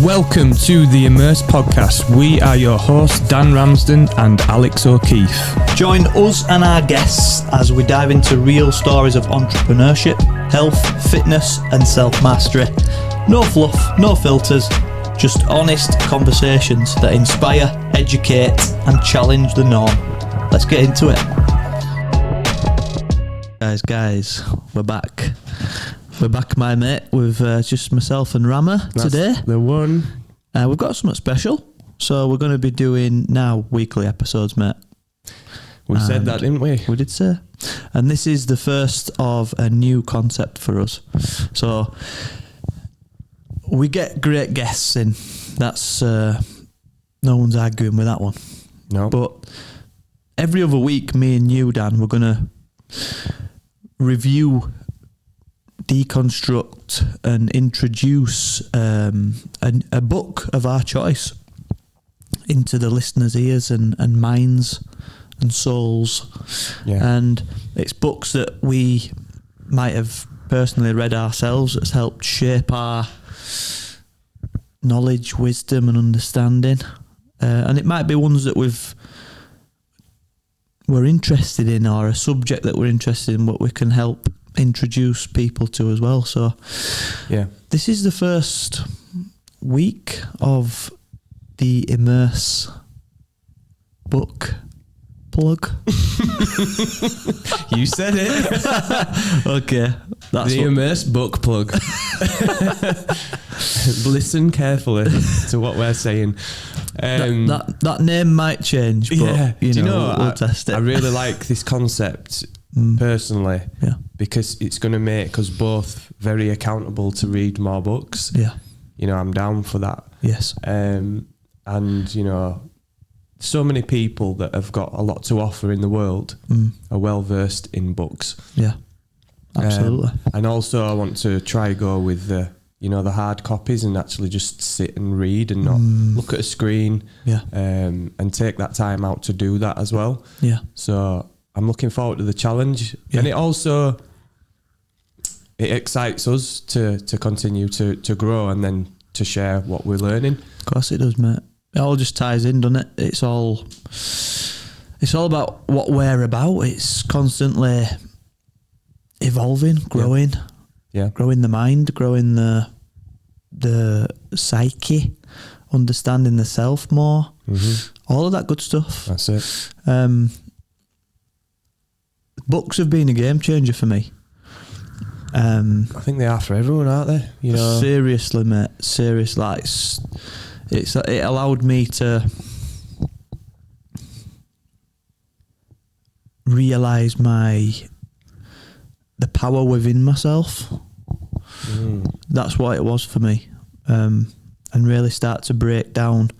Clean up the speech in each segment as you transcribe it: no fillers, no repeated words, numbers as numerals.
Welcome to the Immerse Podcast. We are your hosts, Dan Ramsden and Alex O'Keefe. Join us and our guests as we dive into real stories of entrepreneurship, health, fitness and self-mastery. No fluff, no filters, just honest conversations that inspire, educate and challenge the norm. Let's get into it. Guys, we're back. We're back, my mate, with just myself and Rama today. The one. We've got something special. So we're going to be doing now weekly episodes, mate. We said that, didn't we? We did say. And this is the first of a new concept for us. So we get great guests in. That's no one's arguing with that one. No. But every other week, me and you, Dan, we're going to review, deconstruct and introduce a book of our choice into the listeners' ears and minds and souls. Yeah. And it's books that we might have personally read ourselves that's helped shape our knowledge, wisdom and understanding. And it might be ones that we're interested in, or a subject that we're interested in, what we can help introduce people to as well. So yeah, this is the first week of the Immerse Book Plug. You said it. Okay, that's the Immerse Book Plug. Listen carefully to what we're saying. That name might change, but yeah. you know, we'll test it. I really like this concept personally, yeah, because it's going to make us both very accountable to read more books. Yeah, you know, I'm down for that. Yes. And you know, so many people that have got a lot to offer in the world are well versed in books. Yeah, absolutely. And also I want to try go with the hard copies and actually just sit and read and not look at a screen. Yeah. And take that time out to do that as well. Yeah. So I'm looking forward to the challenge. Yeah. And it excites us to continue to grow and then to share what we're learning. Of course it does, mate. It all just ties in, doesn't it? It's all about what we're about. It's constantly evolving, growing. Yeah. Growing the mind, growing the psyche, understanding the self more. Mm-hmm. All of that good stuff. That's it. Books have been a game changer for me. I think they are for everyone, aren't they? You know, seriously, mate. Seriously, like it allowed me to realise the power within myself. That's what it was for me, and really start to break down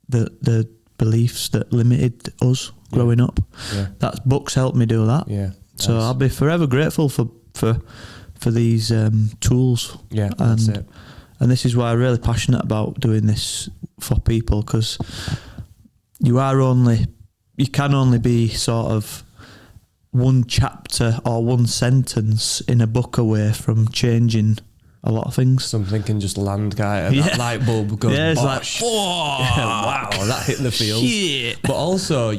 the beliefs that limited us growing up. Yeah. That books helped me do that. Yeah. So I'll be forever grateful for these tools. Yeah, that's it. And this is why I'm really passionate about doing this for people, because you can only be sort of one chapter or one sentence in a book away from changing a lot of things. Something can just land, guy. Yeah. That light bulb goes. Yeah, it's bosh. like, wow, that hit the field. Shit. But also,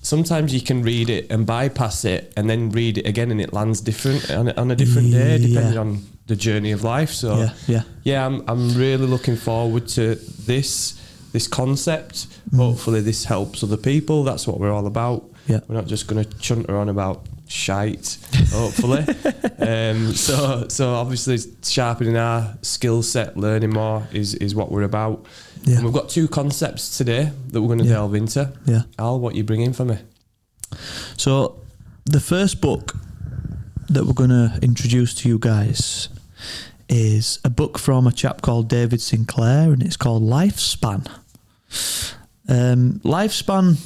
sometimes you can read it and bypass it, and then read it again, and it lands different on a different day, depending on the journey of life. So I'm really looking forward to this concept. Hopefully, this helps other people. That's what we're all about. Yeah. We're not just going to chunter on about shite, hopefully. So obviously sharpening our skill set, learning more is what we're about. Yeah. And we've got two concepts today that we're going to delve into. Yeah. Al, what are you bringing for me? So the first book that we're going to introduce to you guys is a book from a chap called David Sinclair, and it's called Lifespan. Lifespan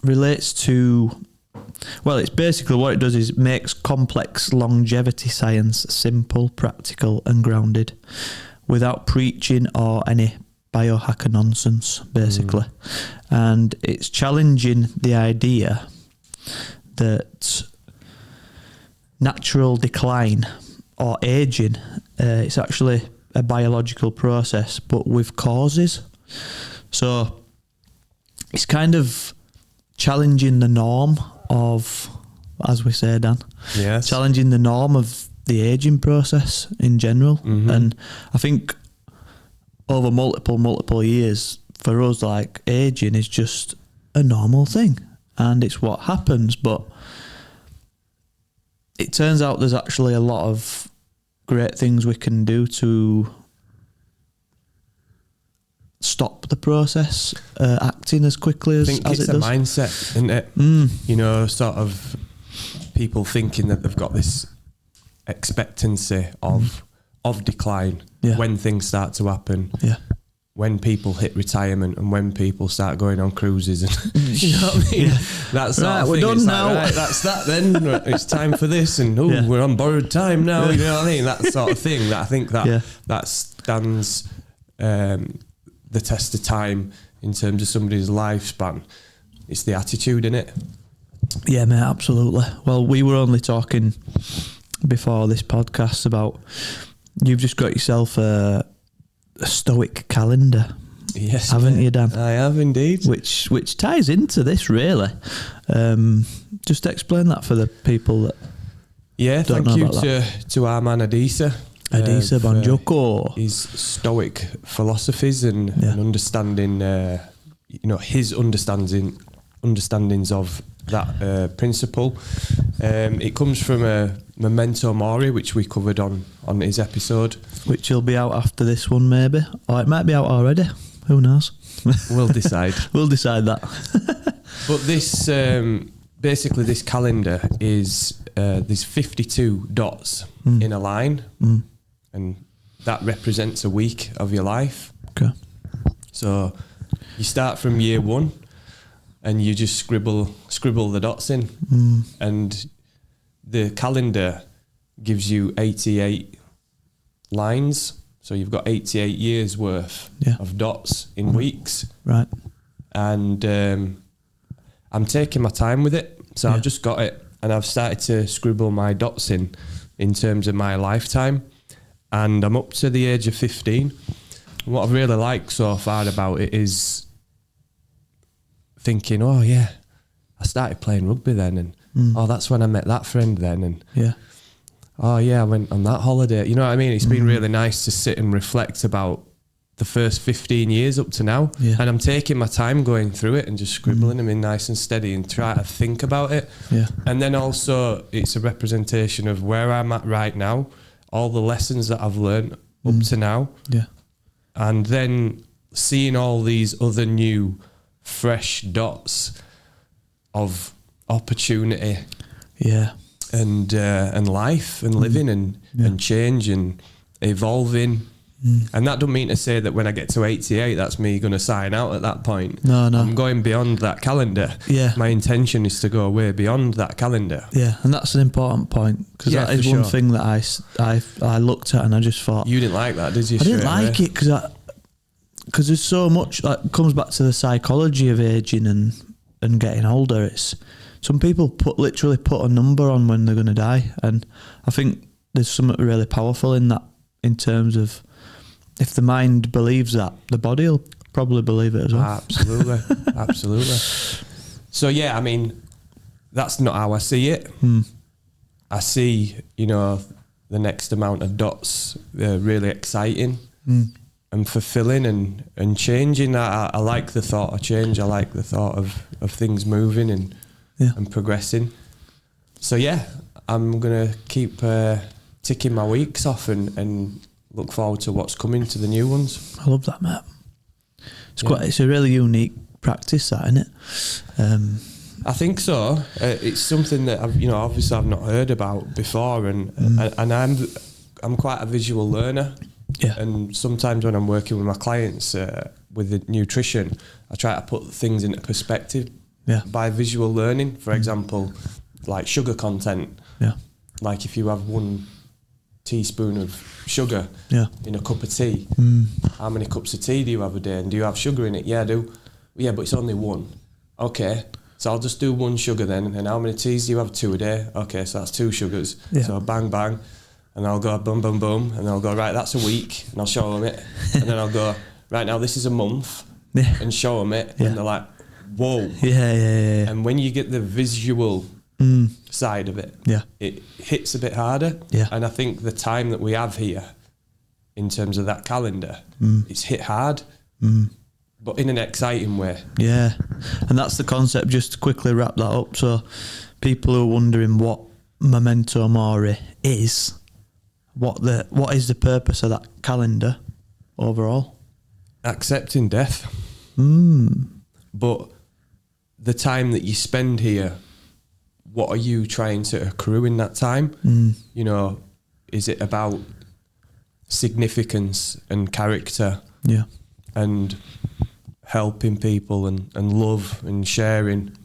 relates to, well, it's basically what it does is makes complex longevity science simple, practical and grounded without preaching or any biohacker nonsense, basically. And it's challenging the idea that natural decline or aging, it's actually a biological process, but with causes. So it's kind of challenging the norm of, as we say, Dan, yes, challenging the norm of the aging process in general. And I think over multiple years, for us, like, aging is just a normal thing, and it's what happens. But it turns out there's actually a lot of great things we can do to stop the process acting as quickly as it does. I think it's a mindset, isn't it? You know, sort of people thinking that they've got this expectancy of decline when things start to happen. Yeah. When people hit retirement and when people start going on cruises, and you know what I mean? Yeah. That's right. We're done now. Like, right, that's that. Then it's time for this, and we're on borrowed time now. You know what I mean? That sort of thing. That I think that stands the test of time in terms of somebody's lifespan. It's the attitude, innit? Yeah, mate, absolutely. Well, we were only talking before this podcast about you've just got yourself a stoic calendar. Yes, haven't you, Dan? I have indeed. Which ties into this, really. Just explain that for the people that don't thank know you about to our man Adisa Bonjoko. His stoic philosophies and understanding, his understandings of that principle. It comes from a Memento Mori, which we covered on his episode, which will be out after this one, maybe, or it might be out already. Who knows? We'll decide. We'll decide that. But this basically this calendar is there's 52 dots in a line, and that represents a week of your life. Okay. So you start from year 1 and you just scribble the dots in, and the calendar gives you 88 lines. So you've got 88 years worth of dots in weeks. Right. And I'm taking my time with it. So I've just got it, and I've started to scribble my dots in terms of my lifetime. And I'm up to the age of 15. And what I've really liked so far about it is thinking, oh yeah, I started playing rugby then, and oh, that's when I met that friend then, and oh yeah, I went on that holiday. You know what I mean? It's been really nice to sit and reflect about the first 15 years up to now, and I'm taking my time going through it and just scribbling them in nice and steady and try to think about it. And then also it's a representation of where I'm at right now, all the lessons that I've learned up to now, and then seeing all these other new fresh dots of opportunity and life and living and change and evolving. And that don't mean to say that when I get to 88 that's me going to sign out at that point. No. I'm going beyond that calendar. My intention is to go way beyond that calendar. And that's an important point, because that is one thing that I looked at and I just thought, you didn't like that, did you? I didn't like it because there's so much, like, comes back to the psychology of aging and getting older. It's some people literally put a number on when they're going to die, and I think there's something really powerful in that, in terms of if the mind believes that, the body will probably believe it as well. Absolutely. So I mean, that's not how I see it. I see, the next amount of dots really exciting and fulfilling and changing. I like the thought of change. I like the thought of things moving and progressing. So I'm gonna keep ticking my weeks off and look forward to what's coming to the new ones. I love that, mate. It's a really unique practice, that, isn't it? I think so. It's something that obviously I've not heard about before, and I'm quite a visual learner. And sometimes when I'm working with my clients with the nutrition, I try to put things into perspective by visual learning. For example, like sugar content. Like if you have 1 teaspoon of sugar in a cup of tea, how many cups of tea do you have a day, and do you have sugar in it? I do. But it's only 1. Okay, so I'll just do 1 sugar then. And how many teas do you have? 2 a day. Okay, so that's 2 sugars. So bang and I'll go boom, boom, boom, and I'll go, right, that's a week, and I'll show them it, and then I'll go, right, now this is a month, and show them it, and they're like, whoa. Yeah. And when you get the visual side of it, it hits a bit harder. Yeah. And I think the time that we have here, in terms of that calendar, it's hit hard, but in an exciting way. Yeah, and that's the concept. Just to quickly wrap that up, so people who are wondering what Memento Mori is, what is the purpose of that calendar overall? Accepting death. But the time that you spend here, what are you trying to accrue in that time? You know, is it about significance and character? Yeah. And helping people and love and sharing?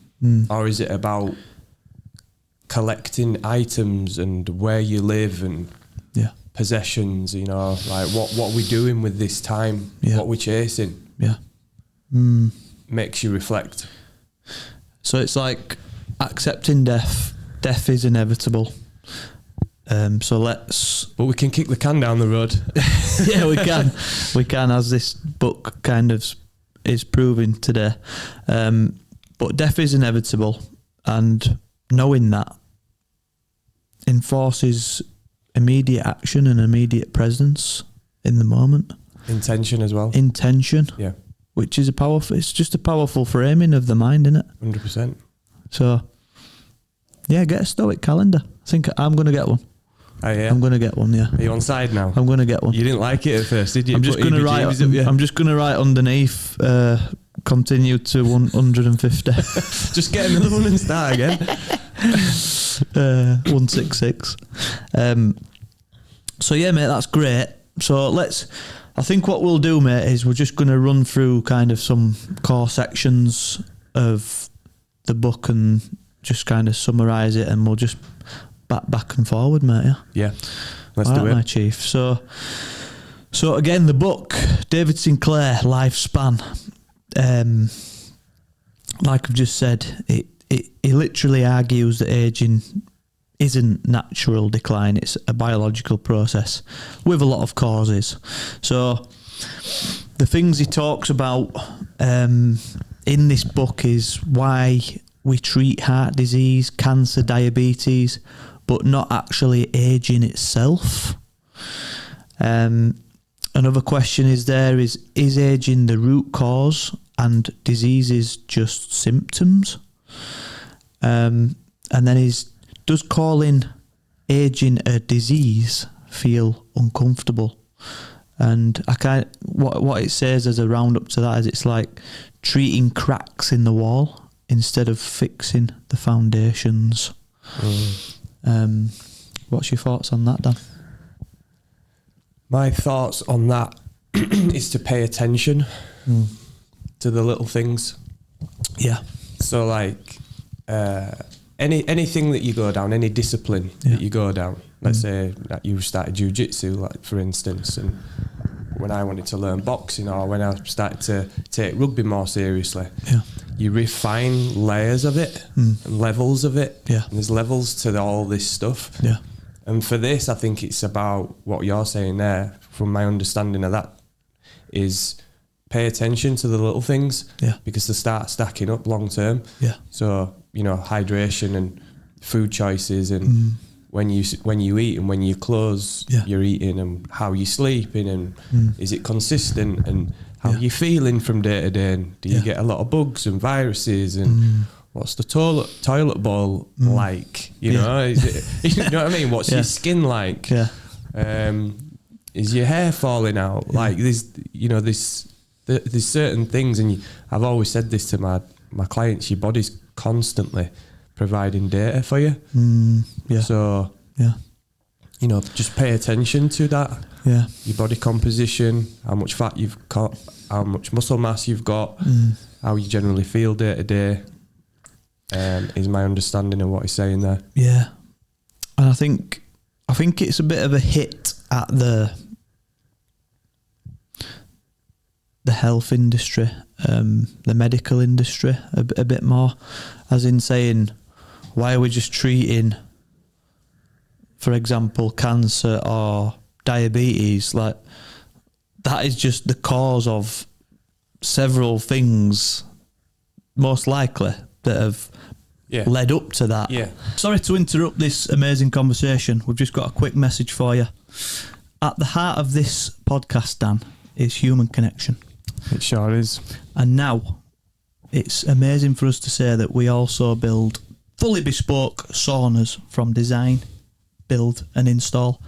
Or is it about collecting items and where you live and possessions, you know, like what are we doing with this time? What we're chasing? Makes you reflect. So it's like accepting death. Death is inevitable. But we can kick the can down the road. Yeah, we can, as this book kind of is proving today. But death is inevitable, and knowing that enforces immediate action and immediate presence in the moment. Intention as well. Yeah. Which is it's just a powerful framing of the mind, isn't it? 100%. So, yeah, get a Stoic calendar. I think I'm going to get one. Oh, yeah. I'm going to get one, yeah. Are you on side now? I'm going to get one. You didn't like it at first, did you? I'm just going to write underneath, continue to 150. Just get another one and start again. 166. So yeah, mate, that's great. So I think what we'll do, mate, is we're just going to run through kind of some core sections of the book and just kind of summarise it, and we'll just back and forward, mate. Yeah, let's do it, my chief. So again, the book, David Sinclair, Lifespan. Like I've just said, he literally argues that aging isn't natural decline, it's a biological process with a lot of causes. So the things he talks about in this book is why we treat heart disease, cancer, diabetes, but not actually aging itself. Another question is aging the root cause and diseases just symptoms? And then does calling aging a disease feel uncomfortable? And what it says as a roundup to that is it's like treating cracks in the wall instead of fixing the foundations. What's your thoughts on that, Dan? My thoughts on that is to pay attention to the little things. Yeah. So like anything that you go down, any discipline that you go down, let's say that you started jiu-jitsu, like for instance, and when I wanted to learn boxing or when I started to take rugby more seriously, you refine layers of it and levels of it. Yeah. And there's levels to all this stuff. Yeah. And for this, I think it's about what you're saying there, from my understanding of that, is pay attention to the little things because they start stacking up long term. Yeah. So, you know, hydration and food choices and when you eat and when you close you're eating and how you're sleeping and is it consistent and how you feeling from day to day and do you get a lot of bugs and viruses and what's the toilet bowl like? You know, is it, you know what I mean? What's your skin like? Yeah. Is your hair falling out? Yeah. Like there's certain things, and I've always said this to my clients. Your body's constantly providing data for you. So you know, just pay attention to that. Yeah. Your body composition, how much fat you've got, how much muscle mass you've got, how you generally feel day to day. Is my understanding of what he's saying there. Yeah. And I think it's a bit of a hit at the health industry, the medical industry a bit more, as in saying, why are we just treating for example, cancer or diabetes, like that is just the cause of several things, most likely, that have led up to that. Yeah. Sorry to interrupt this amazing conversation. We've just got a quick message for you. At the heart of this podcast, Dan, is human connection. It sure is. And now it's amazing for us to say that we also build fully bespoke saunas from design, build and install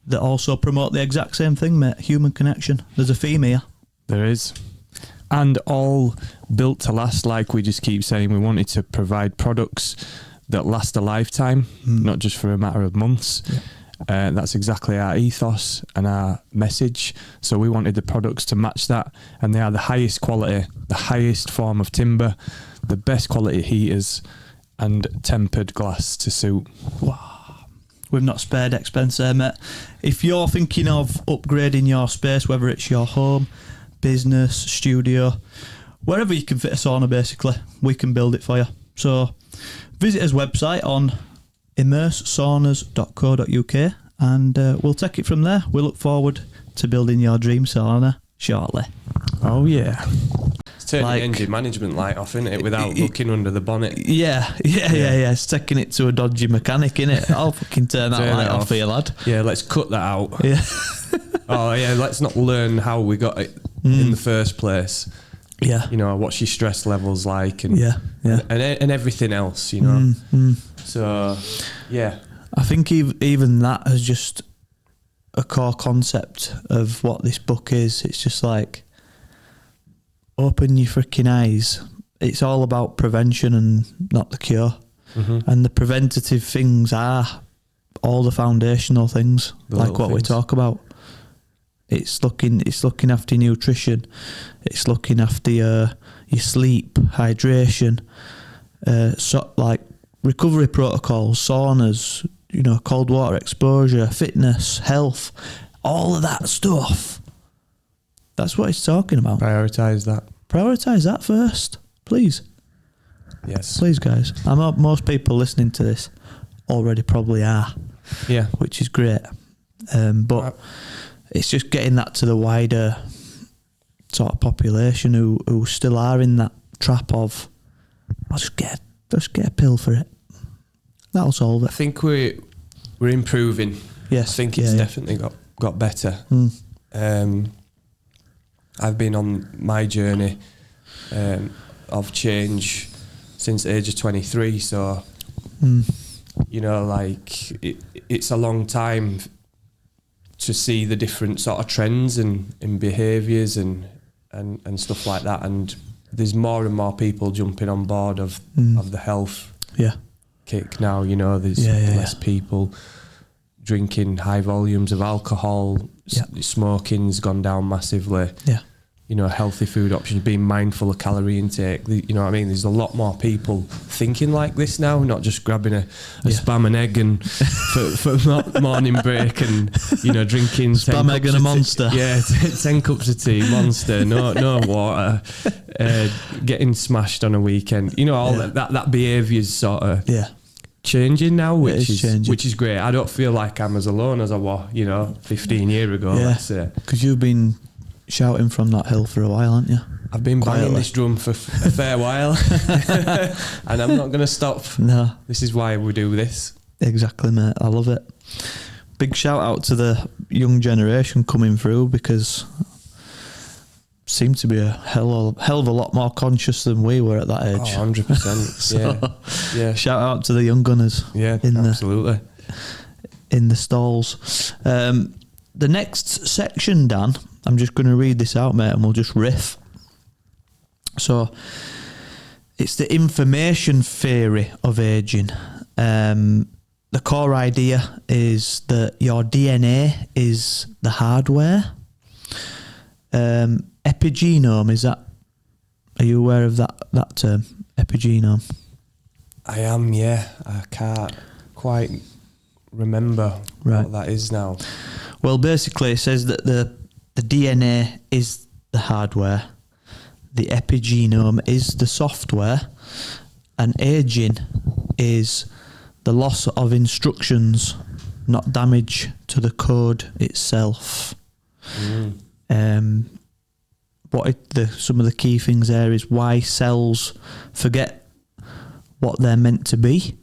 that also promote the exact same thing, mate, human connection. There's a theme here. There is. And all built to last, like we just keep saying. We wanted to provide products that last a lifetime, not just for a matter of months. Yeah. That's exactly our ethos and our message. So we wanted the products to match that, and they are the highest quality, the highest form of timber, the best quality heaters, and tempered glass to suit. Wow. We've not spared expense there, mate. If you're thinking of upgrading your space, whether it's your home, business, studio, wherever you can fit a sauna, basically, we can build it for you. So visit us website on immersesaunas.co.uk and we'll take it from there. We look forward to building your dream sauna shortly. Oh yeah. It's turning the engine management light off, isn't it, without looking under the bonnet? Yeah. It's taking it to a dodgy mechanic, innit? I'll fucking turn that light off for you, lad. Yeah, let's cut that out. Yeah. Oh yeah, let's not learn how we got it in the first place. Yeah. You know, what's your stress levels like, and and everything else, you know. So yeah, I think even that is just a core concept of what this book is. It's just like, open your freaking eyes. It's all about prevention and not the cure. And the preventative things are all the foundational things, like what we talk about. It's looking after your nutrition. It's looking after your sleep, hydration, like recovery protocols, saunas, you know, cold water exposure, fitness, health, all of that stuff. That's what it's talking about. Prioritise that. Prioritise that first, please. Yes. Please, guys. I know most people listening to this already probably are. Yeah. Which is great. But it's just getting that to the wider sort of population who still are in that trap of, I'll just get a pill for it. That'll solve it. I think we're improving. Yes. I think it's definitely got better. I've been on my journey of change since the age of 23, so you know, like it's a long time to see the different sort of trends and behaviours and stuff like that, and there's more and more people jumping on board of the health kick now. You know, there's less people drinking high volumes of alcohol. Smoking's gone down massively. You know, healthy food options, being mindful of calorie intake. You know what I mean? There's a lot more people thinking like this now, not just grabbing a spam and egg and for morning break, and, you know, drinking spam, egg and a Monster. 10 cups of tea, Monster, no water, getting smashed on a weekend. You know, all that behaviour's sort of changing now, which is great. I don't feel like I'm as alone as I was, you know, 15 years ago, let's say. Because you've been shouting from that hill for a while, haven't you? I've been banging this drum for a fair while and I'm not going to stop. No. This is why we do this. Exactly, mate. I love it. Big shout out to the young generation coming through, because seem to be a hell of a lot more conscious than we were at that age. 100%. Yeah. Shout out to the young gunners. Yeah, absolutely. In the stalls. The next section, Dan, I'm just going to read this out, mate, and we'll just riff. So, it's the information theory of aging. The core idea is that your DNA is the hardware. Epigenome, are you aware of that term, epigenome? I am, yeah. I can't quite remember what that is now. Well, basically it says that the DNA is the hardware, the epigenome is the software, and aging is the loss of instructions, not damage to the code itself. Some of the key things there is why cells forget what they're meant to be,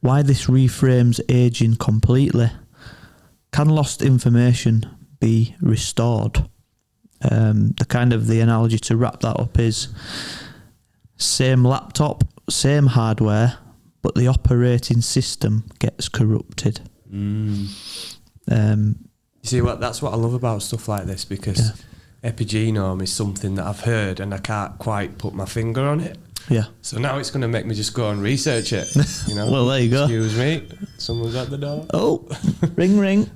why this reframes aging completely, can lost information be restored? The analogy to wrap that up is same laptop, same hardware, but the operating system gets corrupted. You see, that's what I love about stuff like this, because epigenome is something that I've heard and I can't quite put my finger on it. Yeah. So now it's going to make me just go and research it. You know. Well, there you go. Excuse me, someone's at the door. Oh, ring, ring.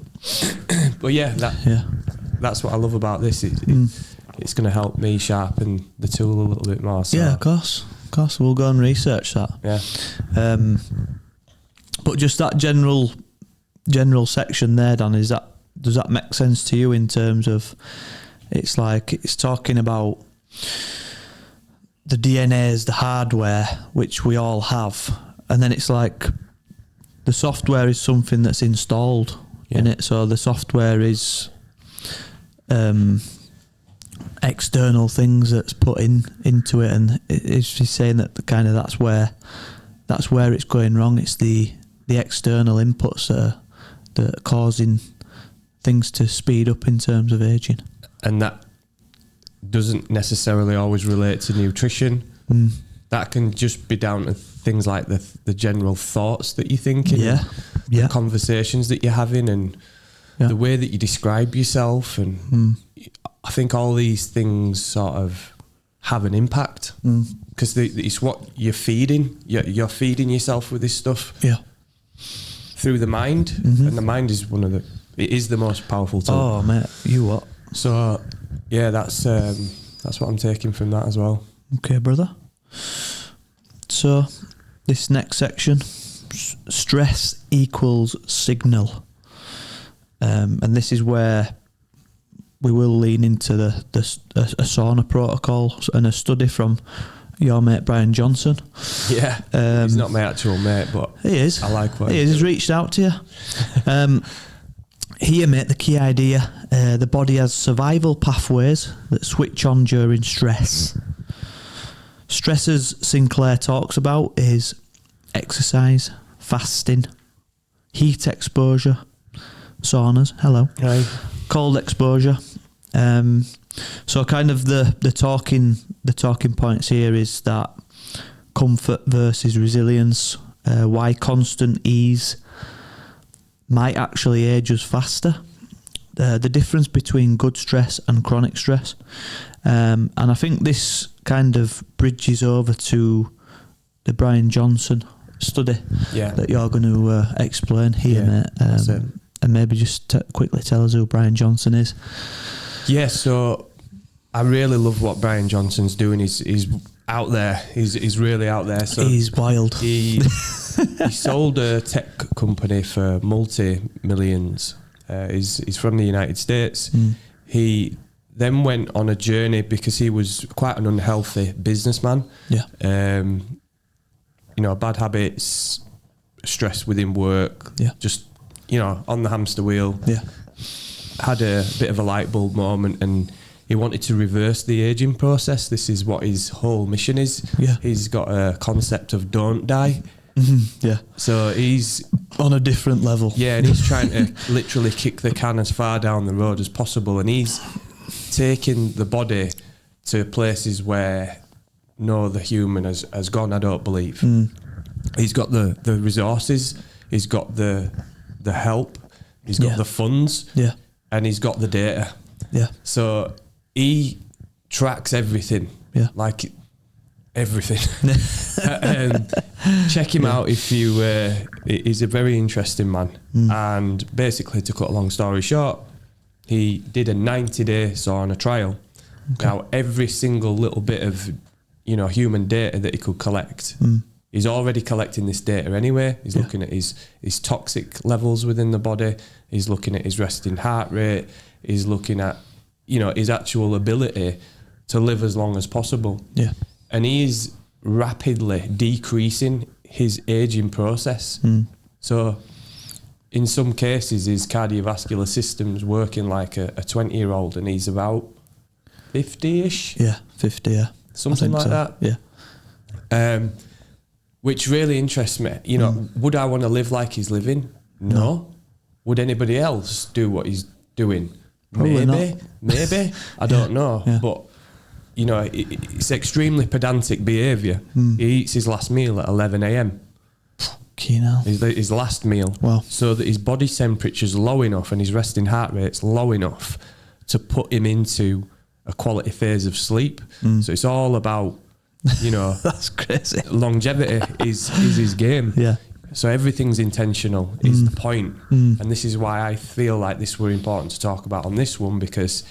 But that's what I love about this. It's going to help me sharpen the tool a little bit more. So. Yeah, of course. We'll go and research that. Yeah. But just that general section there, Dan, does that make sense to you in terms of it's talking about the DNA is the hardware, which we all have, and then it's like the software is something that's installed in it. So the software is external things that's put into it, and it's saying that that's where it's going wrong. It's the external inputs that are causing things to speed up in terms of aging. And that doesn't necessarily always relate to nutrition. That can just be down to things like the general thoughts that you're thinking, the conversations that you're having, and the way that you describe yourself. And I think all these things sort of have an impact, because it's what you're feeding. You're feeding yourself with this stuff through the mind, and the mind is it is the most powerful tool. Oh, mate, you what? So, that's what I'm taking from that as well. Okay, brother. So, this next section, stress equals signal. And this is where we will lean into a sauna protocol and a study from your mate Brian Johnson. Yeah, he's not my actual mate, but he is. I like what he is. He's reached out to you. Here, mate, the key idea, the body has survival pathways that switch on during stress. Stresses Sinclair talks about is exercise, fasting, heat exposure, saunas, cold exposure. So kind of the talking points here is that comfort versus resilience, why constant ease might actually age us faster, the difference between good stress and chronic stress, and I think this kind of bridges over to the Brian Johnson study that you're going to explain here, mate, and maybe just quickly tell us who Brian Johnson is. Yeah, so I really love what Brian Johnson's doing. He's out there. He's really out there. So he's wild. He sold a tech company for multi-millions. He's from the United States. He then went on a journey because he was quite an unhealthy businessman. Bad habits, stress within work, just, on the hamster wheel. Had a bit of a light bulb moment, and he wanted to reverse the aging process. This is what his whole mission is. He's got a concept of don't die. So he's on a different level. And he's trying to literally kick the can as far down the road as possible, and he's taking the body to places where no other human has gone, I don't believe. He's got the resources, he's got the help, he's got the funds, and he's got the data. So he tracks everything, like everything. Check him out if you. He's a very interesting man. And basically, to cut a long story short, he did a 90-day sauna trial. Now, every single little bit of human data that he could collect, he's already collecting this data anyway. He's looking at his toxic levels within the body. He's looking at his resting heart rate. He's looking at his actual ability to live as long as possible. And he's rapidly decreasing his aging process. So in some cases his cardiovascular system's working like a 20-year-old, and he's about 50-ish. Yeah, 50. Yeah, something like that. Yeah. Which really interests me. You know, would I want to live like he's living? No. Would anybody else do what he's doing? Probably Maybe. I don't know. Yeah. But, you know, it's extremely pedantic behaviour. He eats his last meal at 11 a.m. His last meal. Wow. So that his body temperature's low enough and his resting heart rate's low enough to put him into a quality phase of sleep. So it's all about, you know... That's crazy. Longevity is his game. Yeah. So everything's intentional is the point. And this is why I feel like this were important to talk about on this one, because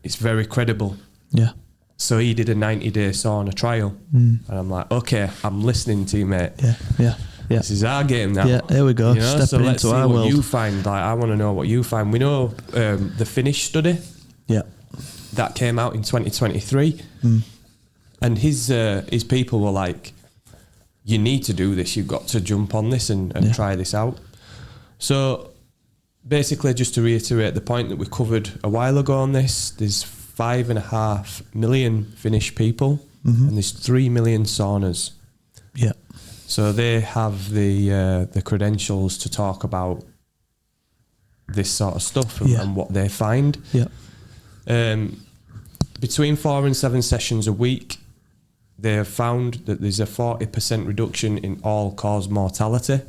it's very credible. Yeah. So he did a 90-day sauna trial. And I'm like, okay, I'm listening to you, mate. Yeah. This is our game now. Yeah, here we go. You know? Stepping so let's into see our what world. you find. Like, I want to know what you find. We know the Finnish study. Yeah. That came out in 2023. And his people were like, you need to do this. You've got to jump on this and try this out. So basically, just to reiterate the point that we covered a while ago on this, there's 5.5 million Finnish people and there's 3 million saunas. Yeah. So they have the credentials to talk about this sort of stuff and what they find. Yeah. Between 4 and 7 sessions a week, they have found that there's a 40% reduction in all-cause mortality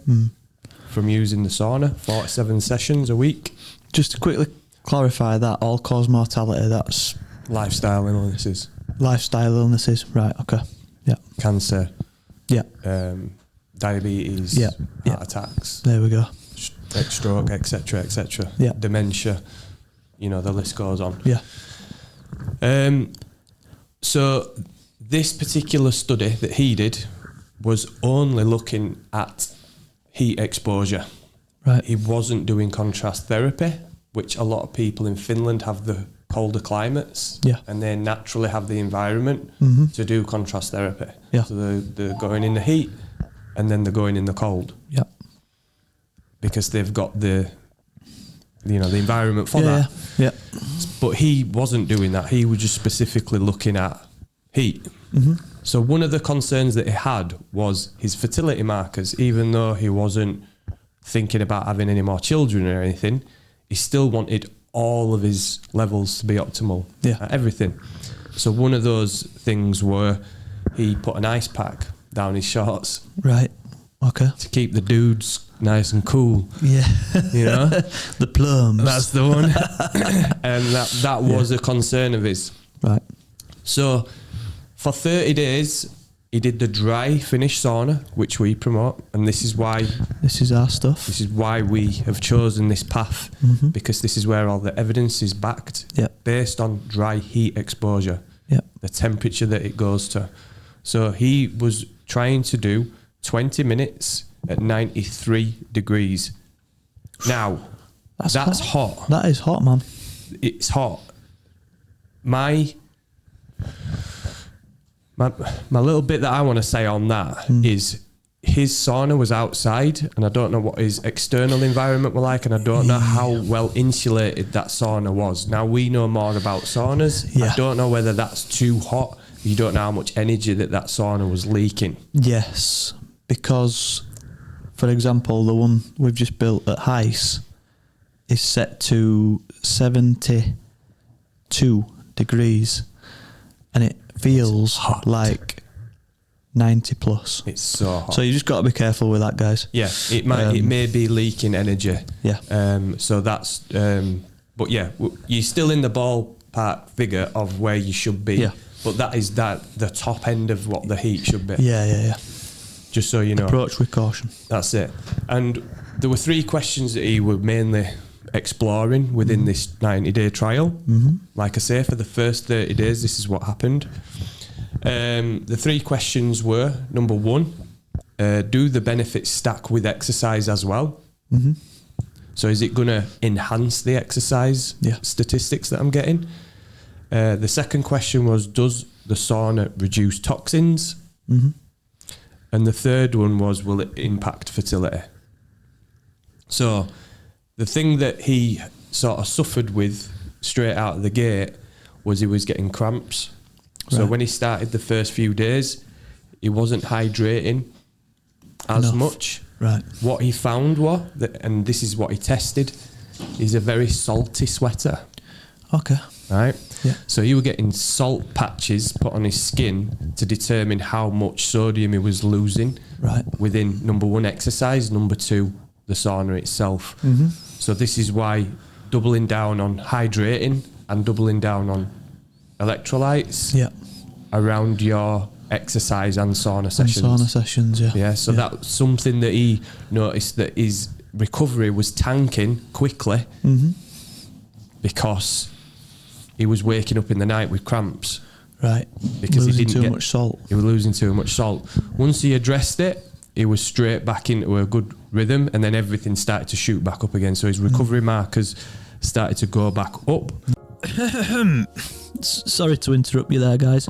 from using the sauna. 47 sessions a week. Just to quickly clarify that, all-cause mortality, that's... Lifestyle illnesses. Lifestyle illnesses, right, okay. Yeah. Cancer. Yeah. Diabetes. Yeah. Heart attacks. There we go. Stroke, etc., etc. Yeah. Dementia. You know, the list goes on. Yeah. So this particular study that he did was only looking at heat exposure. Right. He wasn't doing contrast therapy, which a lot of people in Finland have the colder climates. Yeah. And they naturally have the environment to do contrast therapy. Yeah. So they're going in the heat and then they're going in the cold. Yeah. Because they've got the environment for that. Yeah. But he wasn't doing that. He was just specifically looking at heat. So one of the concerns that he had was his fertility markers. Even though he wasn't thinking about having any more children or anything, he still wanted all of his levels to be optimal. Yeah. At everything. So one of those things were he put an ice pack down his shorts. Right. Okay. To keep the dudes nice and cool. Yeah. You know? The plums. That's the one. And that was a concern of his. Right. So for 30 days, he did the dry Finnish sauna, which we promote. And this is why... This is our stuff. This is why we have chosen this path. Because this is where all the evidence is backed. Based on dry heat exposure. The temperature that it goes to. So he was trying to do 20 minutes at 93 degrees. Now, that's hot. That is hot, man. It's hot. My little bit that I want to say on that is his sauna was outside, and I don't know what his external environment were like, and I don't know how well insulated that sauna was. Now, we know more about saunas. I don't know whether that's too hot. You don't know how much energy that sauna was leaking. Yes, because, for example, the one we've just built at Heiss is set to 72 degrees, and it feels like 90 plus. It's so hot. So you just got to be careful with that, guys. Yeah, it may be leaking energy. Yeah. So that's, but yeah, you're still in the ballpark figure of where you should be. Yeah. But that is the top end of what the heat should be. Yeah. Just so you know. Approach with caution. That's it. And there were 3 questions that he was mainly exploring within this 90-day trial. Like I say, for the first 30 days, this is what happened. The 3 questions were, number 1, do the benefits stack with exercise as well? So is it going to enhance the exercise statistics that I'm getting? The second question was, does the sauna reduce toxins? And the third one was, will it impact fertility? So the thing that he sort of suffered with straight out of the gate was he was getting cramps. So when he started the first few days, he wasn't hydrating as much. Right. What he found was, and this is what he tested, he's a very salty sweater. Okay. Right? Yeah. So he was getting salt patches put on his skin to determine how much sodium he was losing. Right. Within, number one, exercise, number two, the sauna itself. Mm-hmm. So this is why doubling down on hydrating and doubling down on electrolytes around your exercise and sauna sessions. Yeah, so that's something that he noticed, that his recovery was tanking quickly because he was waking up in the night with cramps. Right. Because losing too much salt. He was losing too much salt. Once he addressed it, he was straight back into a good rhythm, and then everything started to shoot back up again. So his recovery markers started to go back up. Sorry to interrupt you there, guys.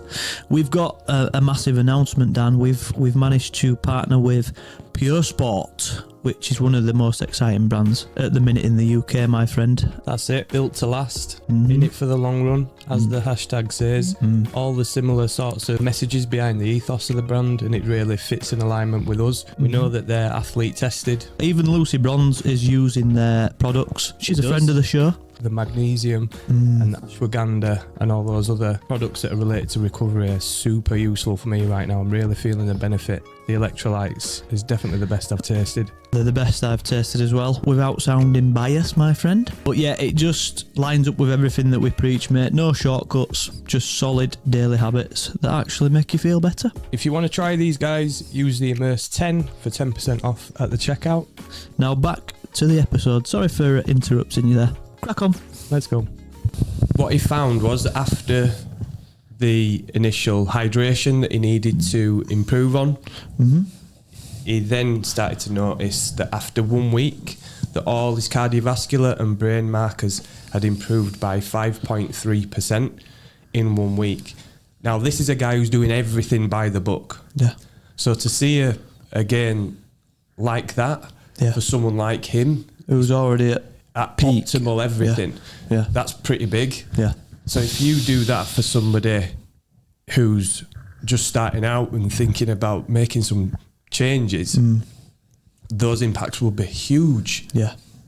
We've got a massive announcement, Dan. We've managed to partner with Pure Sport, which is one of the most exciting brands at the minute in the UK, my friend. That's it, built to last, in it for the long run, as the hashtag says. All the similar sorts of messages behind the ethos of the brand, and it really fits in alignment with us. We know that they're athlete tested. Even Lucy Bronze is using their products. She's a friend of the show. The magnesium and the ashwagandha and all those other products that are related to recovery are super useful for me right now. I'm really feeling the benefit. The electrolytes is definitely the best I've tasted. They're the best I've tasted as well, without sounding biased, my friend. But yeah, it just lines up with everything that we preach, mate. No shortcuts, just solid daily habits that actually make you feel better. If you want to try these guys, use the Immerse 10 for 10% off at the checkout. Now back to the episode. Sorry for interrupting you there. Crack on. Let's go. What he found was that after the initial hydration that he needed to improve on, he then started to notice that after 1 week, that all his cardiovascular and brain markers had improved by 5.3% in 1 week. Now, this is a guy who's doing everything by the book. Yeah. So to see a gain like that for someone like him, who's already at peak. Optimal everything, that's pretty big. Yeah. So if you do that for somebody who's just starting out and thinking about making some changes, those impacts will be huge.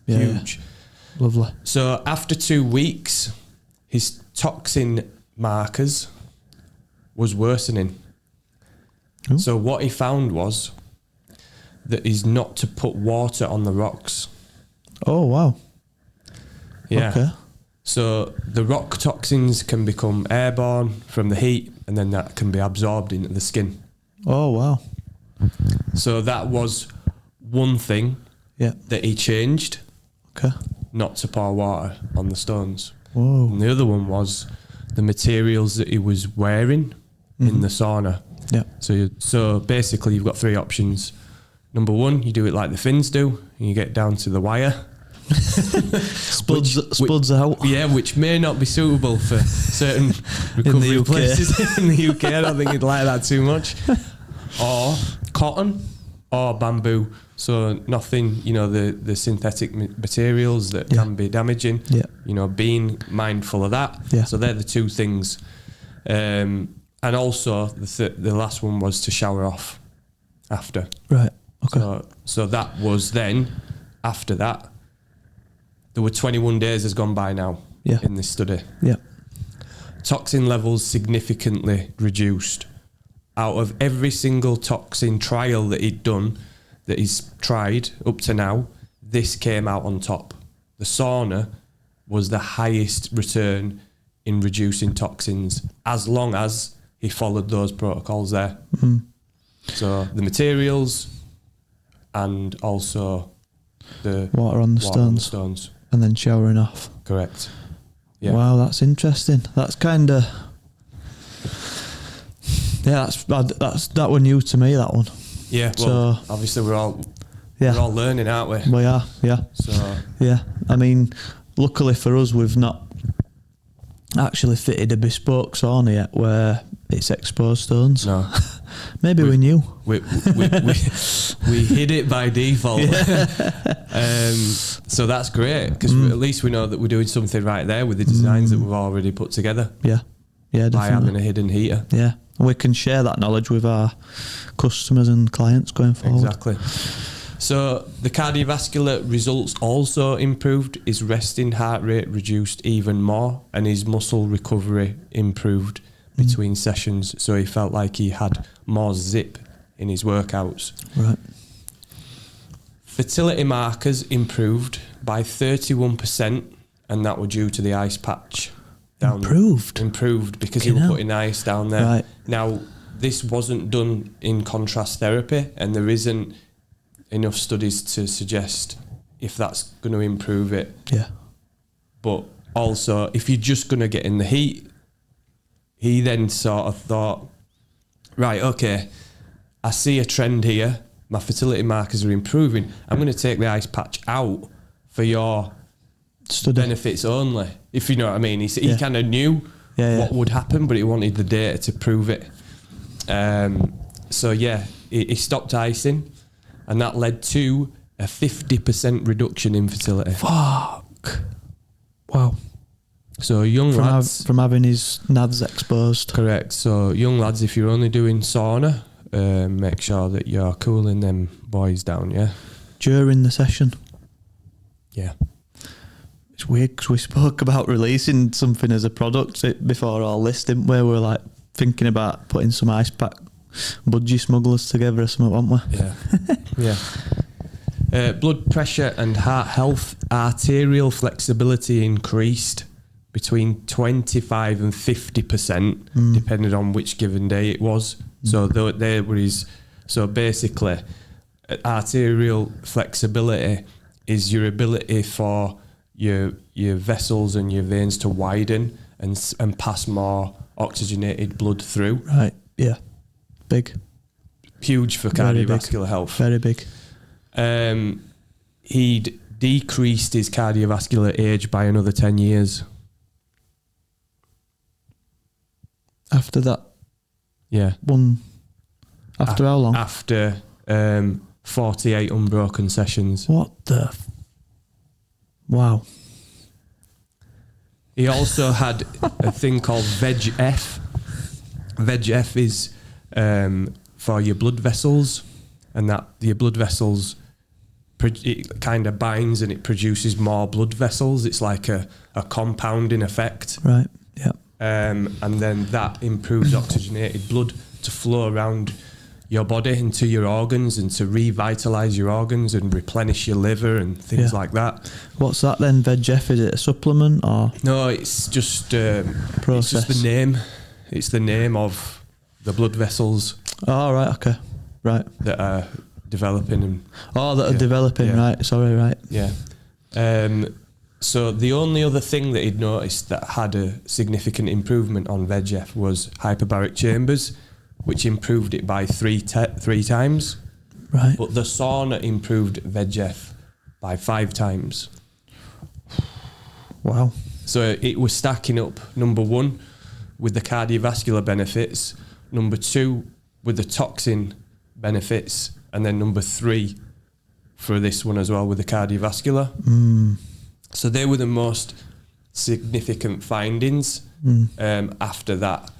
Huge. Lovely. So after 2 weeks, his toxin markers was worsening. Ooh. So what he found was that he's not to put water on the rocks. Oh, wow. Yeah. Okay. So the rock toxins can become airborne from the heat, and then that can be absorbed into the skin. Oh, wow. So that was one thing that he changed. Okay. Not to pour water on the stones. Whoa. And the other one was the materials that he was wearing in the sauna. Yeah. So basically you've got three options. Number one, you do it like the Finns do, and you get down to the wire. Spuds out. Yeah, which may not be suitable for certain recovery places in the UK. I don't think you'd like that too much. Or cotton or bamboo. So nothing, the synthetic materials that can be damaging. Yeah. Being mindful of that. Yeah. So they're the two things. And also the last one was to shower off after. Right. Okay. So that was then, after that, there were 21 days has gone by now in this study. Yeah. Toxin levels significantly reduced. Out of every single toxin trial that he'd done, that he's tried up to now, this came out on top. The sauna was the highest return in reducing toxins, as long as he followed those protocols there. Mm-hmm. So the materials and also the water on the stones. And then showering off. Correct. Yeah. Wow, that's interesting. That's kind of... Yeah, that one new to me, that one. Yeah, well, so, obviously we're all learning, aren't we? We are, yeah. So yeah, I mean, luckily for us, we've not actually fitted a bespoke sauna yet where it's exposed stones. No. Maybe we knew. We hid it by default. So that's great, because at least we know that we're doing something right there with the designs that we've already put together. Yeah, definitely. By having a hidden heater. Yeah, we can share that knowledge with our customers and clients going forward. Exactly. So the cardiovascular results also improved. His resting heart rate reduced even more, and his muscle recovery improved between sessions. So he felt like he had more zip in his workouts. Right. Fertility markers improved by 31%, and that were due to the ice patch. Improved because he was putting ice down there. Right. Now, this wasn't done in contrast therapy, and there isn't enough studies to suggest if that's going to improve it. Yeah. But also, if you're just going to get in the heat, he then sort of thought, right, okay, I see a trend here. My fertility markers are improving. I'm going to take the ice patch out for your benefits only, if you know what I mean. He kind of knew what would happen, but he wanted the data to prove it. So he stopped icing, and that led to a 50% reduction in fertility. Fuck. Wow. So young lads... From having his nads exposed. Correct. So young lads, if you're only doing sauna, make sure that you're cooling them boys down, yeah? During the session. Yeah. It's weird because we spoke about releasing something as a product before all this, didn't we? We were like thinking about putting some ice pack budgie smugglers together or something, weren't we? Yeah. Yeah. Blood pressure and heart health, arterial flexibility increased between 25 and 50%, depending on which given day it was. So so basically, arterial flexibility is your ability for your vessels and your veins to widen and pass more oxygenated blood through. Right. Yeah. Big. Huge for cardiovascular health. Very big. He'd decreased his cardiovascular age by another 10 years. After that? Yeah. After how long? After 48 unbroken sessions. What the... Wow. He also had a thing called VEGF. VEGF is for your blood vessels, and that your blood vessels, it kind of binds and it produces more blood vessels. It's like a compounding effect. Right, yeah. And then that improves oxygenated blood to flow around your body into your organs and to revitalise your organs and replenish your liver and things like that. What's that then, VEGF? Is it a supplement or...? No, it's just... process. It's just the name. It's the name of the blood vessels. Oh, right, okay. Right. That are developing. Are developing, right. Sorry, right. Yeah. So the only other thing that he'd noticed that had a significant improvement on VEGF was hyperbaric chambers, which improved it by three times. Right. But the sauna improved VEGF by 5 times. Wow. So it was stacking up, number 1, with the cardiovascular benefits, number 2, with the toxin benefits, and then number 3 for this one as well with the cardiovascular. So they were the most significant findings after that.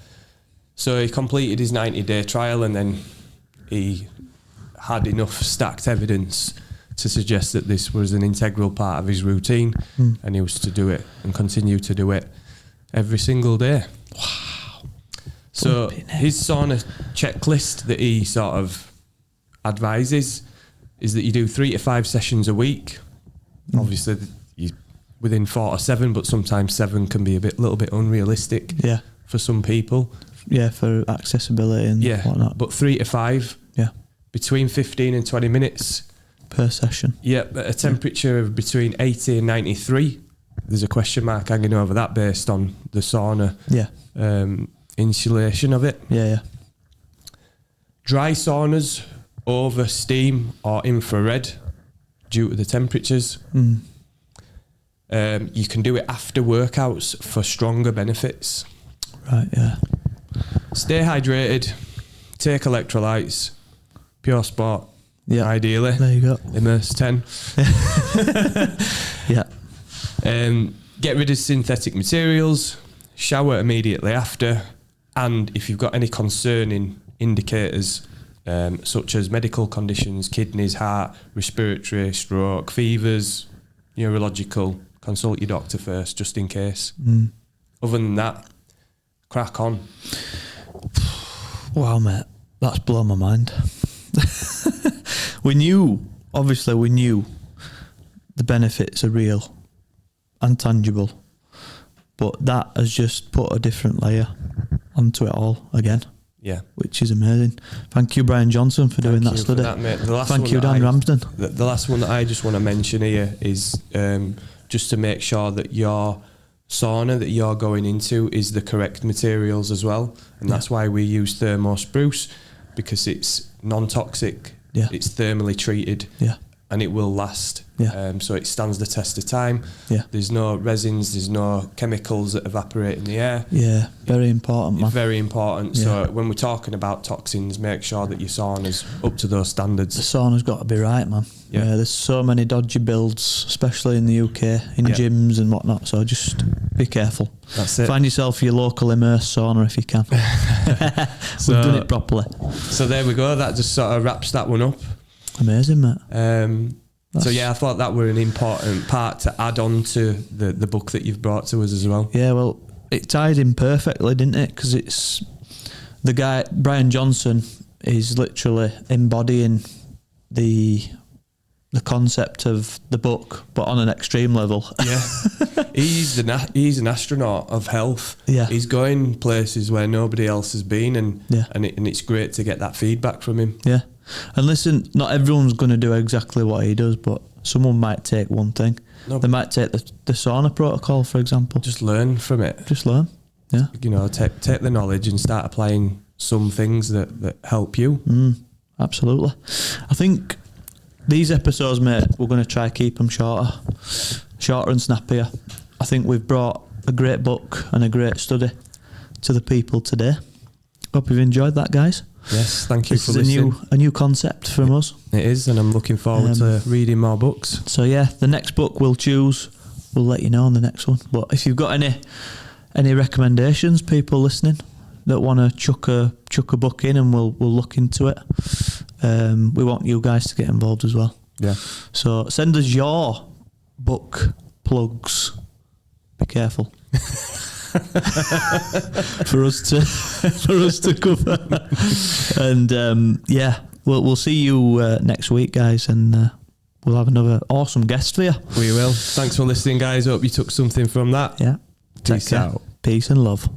So he completed his 90-day trial, and then he had enough stacked evidence to suggest that this was an integral part of his routine, and he was to do it and continue to do it every single day. Wow. So his sauna checklist that he sort of advises is that you do 3 to 5 sessions a week. Obviously, you within 4 or 7, but sometimes 7 can be a little bit unrealistic for some people. Yeah, for accessibility and whatnot. But 3 to 5. Yeah. Between 15 and 20 minutes. Per session. Yeah, at a temperature of between 80 and 93. There's a question mark hanging over that based on the sauna insulation of it. Yeah. Dry saunas over steam or infrared due to the temperatures. You can do it after workouts for stronger benefits. Right, yeah. Stay hydrated. take electrolytes, Pure Sport, ideally. There you go. Immerse 10. Yeah. Get rid of synthetic materials, shower immediately after, and if you've got any concerning indicators, such as medical conditions, kidneys, heart, respiratory, stroke, fevers, neurological, consult your doctor first, just in case. Other than that, crack on. Wow, mate, that's blown my mind. We knew the benefits are real and tangible, but that has just put a different layer onto it all again. Yeah, which is amazing. Thank you, Brian Johnson, for doing that study. Thank you, Dan Ramsden. The last one that I just want to mention here is just to make sure that your sauna that you're going into is the correct materials as well, and that's why we use thermo spruce, because it's non-toxic, it's thermally treated, and it will last. So it stands the test of time. There's no resins, there's no chemicals that evaporate in the air. Very important, man. Very important. So when we're talking about toxins, make sure that your sauna's up to those standards. The sauna's got to be right, man. There's so many dodgy builds, especially in the UK, in gyms and whatnot, so just be careful. That's it. Find yourself your local Immerse sauna if you can. We've done it properly. So there we go, that just sort of wraps that one up. Amazing, mate. So I thought that were an important part to add on to the book that you've brought to us as well. Yeah, well, it tied in perfectly, didn't it? Because it's the guy, Brian Johnson, is literally embodying the concept of the book, but on an extreme level. He's an astronaut of health. He's going places where nobody else has been, and it's great to get that feedback from him. And listen, not everyone's going to do exactly what he does, but someone might take one thing. They might take the sauna protocol, for example. Just learn from it. Just learn. Take the knowledge and start applying some things that help you. Absolutely. I think these episodes, mate, we're going to try to keep them shorter and snappier. I think we've brought a great book and a great study to the people today. Hope you've enjoyed that, guys. Yes, thank you for listening. This is a new concept from us. It is, and I'm looking forward to reading more books. So the next book we'll choose, we'll let you know on the next one. But if you've got any recommendations, people listening that want to chuck a book in, and we'll look into it. We want you guys to get involved as well. So send us your book plugs. Be careful. for us to cover. And we'll see you next week, guys, and we'll have another awesome guest for you. We will. Thanks for listening, guys. Hope you took something from that. Peace out. Peace and love.